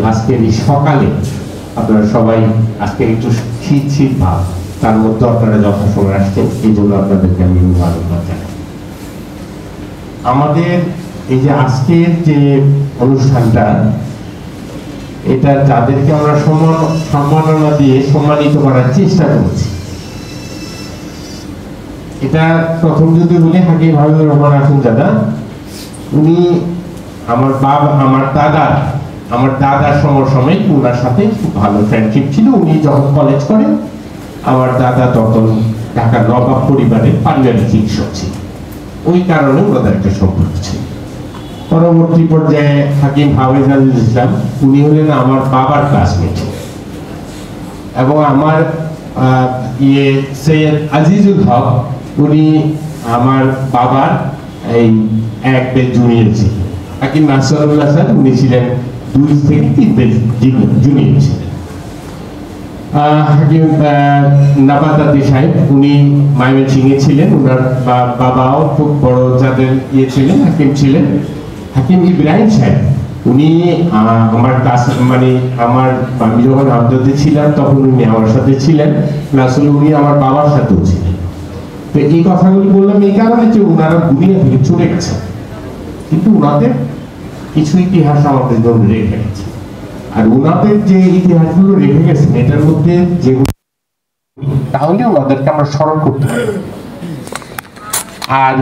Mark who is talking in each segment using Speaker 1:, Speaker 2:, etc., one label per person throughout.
Speaker 1: আজকের এই সকালে আপনারা সবাই আজকে একটু শীত শীত ভাব, তার মধ্যে আপনারা যথাসময় আসছেন, এই জন্য আপনাদেরকে আমি ধন্যবাদ জানাই। আমাদের এই যে আজকের যে অনুষ্ঠানটা, এটা যাদেরকে আমরা সম্মাননা দিয়ে সম্মানিত করার চেষ্টা করছি, এটা প্রথম যদি বলি হাকিম হাবিবুর রহমান আখুনজাদা, উনি আমার দাদার সমসাময়িক, ওনার সাথে খুব ভালো ফ্রেন্ডশিপ ছিল। উনি যখন কলেজ করেন, আমার দাদা তখন ঢাকার নবাব পরিবারের পারিবারিক চিকিৎসক ছিল, ওই কারণে ওনাদের একটা সম্পর্ক ছিল। পরবর্তী পর্যায়ে হাকিম হাফেজ আজিজুল ইসলাম, উনি হলেন আমার বাবার ক্লাসমেট, এবং আমার সৈয়দ আজিজুল হক, উনি আমার বাবার এই এক বেজ জুনিয়র ছিলেন। হাকিম নাসরুল্লাহ স্যার, উনি ছিলেন 2 থেকে 3 বেজ জুনিয়র ছিলেন। হাকিম নাবাদাতি সাহেব, উনি ময়মনসিংহে ছিলেন, ওনার বাবাও খুব বড় যাদের ছিলেন, হাকিম ছিলেন। হাকিম ইব্রাহিম সাহেব, উনি আমার কাছে, মানে আমি যখন আমদাতে ছিলাম তখন উনি আমার সাথে ছিলেন, আসলে উনি আমার বাবার সাথেও ছিলেন। তো এই কথাগুলি বললাম এই কারণে যে ওনারা দুনিয়া থেকে চলে গেছেন, কিন্তু ওনাদের কিছু ইতিহাস আমাদের জন্য রেখে গেছে। আর ওনাদের যে ইতিহাসগুলো রেখে গেছেন, এটার মধ্যে যেগুলো, তাহলে ওনাদেরকে আমরা স্মরণ করতে পারি। আর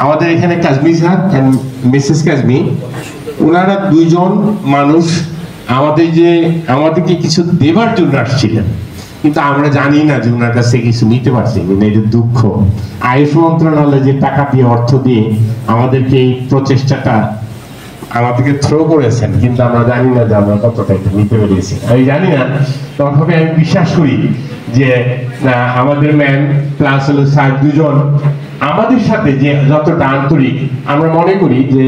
Speaker 1: আমাদের এখানে Kazmi sir and Mrs Kazmi, ওনারা 2 জন মানুষ আমাদেরকে কিছু দেবার জন্য আসছিলেন, কিন্তু আমরা জানি না যে ওনার কাছে কিছু নিতে পারছি। এটা দুঃখ। আয়ুষ মন্ত্রণালয় যে টাকা দিয়ে, অর্থ দিয়ে আমাদেরকে এই প্রচেষ্টাটা আমাদেরকে থ্রো করেছেন, কিন্তু আমরা জানি না যে আমরা কতটা এটা নিতে পেরেছি। আমি জানি না, তবে আমি বিশ্বাস করি যে আমাদের ম্যাম প্লাস হলো স্যার 2 জন আমাদের সাথে যে যতটা আন্তরিক, আমরা মনে করি যে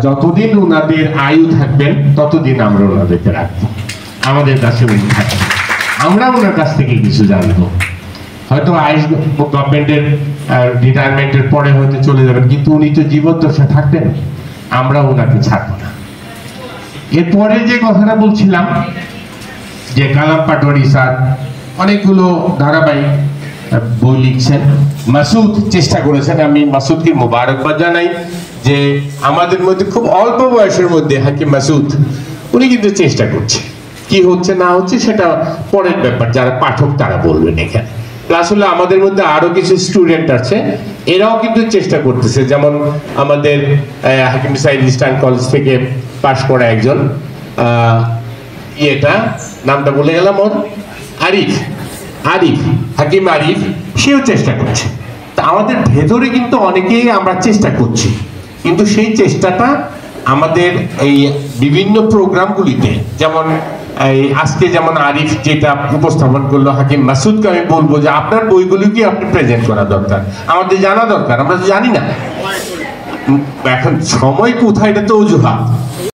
Speaker 1: যতদিন ওনাদের আয়ু থাকবেন ততদিন আমরা ওনাদেরকে রাখবো, আমাদের কাছে উনি থাকবেন, আমরা ওনার কাছ থেকে কিছু জানবো। হয়তো আইস গভর্নমেন্টের রিটায়ারমেন্টের পরে হয়তো চলে যাবেন, কিন্তু উনি তো জীবদ্দশা থাকবেন, আমরা ওনাকে ছাড়বো না। এরপরে যে কথাটা বলছিলাম যে কালাম পাটোয়ারি স্যার অনেকগুলো ধারাবাহিক বই লিখছেন, মাসুদ চেষ্টা করেছেন। আমি মাসুদকে মোবারকবাদ জানাই যে আমাদের মধ্যে খুব অল্প বয়সের মধ্যে হাকিম মাসুদ, উনি কিন্তু চেষ্টা করছে। কি হচ্ছে না হচ্ছে সেটা পরের ব্যাপার, যারা পাঠক তারা বলবেন এখানে। প্লাস হলো আমাদের মধ্যে আরো কিছু স্টুডেন্ট আছে, এরাও কিন্তু চেষ্টা করতেছে। যেমন আমাদের হাকিম সাইদ ইস্টার্ন কলেজ থেকে পাশ করা একজন, নামটা বলে গেলাম ওর, আরিফ হাকিম আরিফ, সেও চেষ্টা করছে। তা আমাদের ভেতরে কিন্তু অনেকেই আমরা চেষ্টা করছি, কিন্তু সেই চেষ্টাটা আমাদের এই বিভিন্ন প্রোগ্রামগুলিতে, যেমন আজকে যেমন আরিফ যেটা উপস্থাপন করলো, হাকিম মাসুদকে আমি বলবো যে আপনার বইগুলিকে আপনি প্রেজেন্ট করা দরকার, আমাদের জানা দরকার, আমরা জানি না। এখন সময় কোথায়, এটা তো অজুহাত।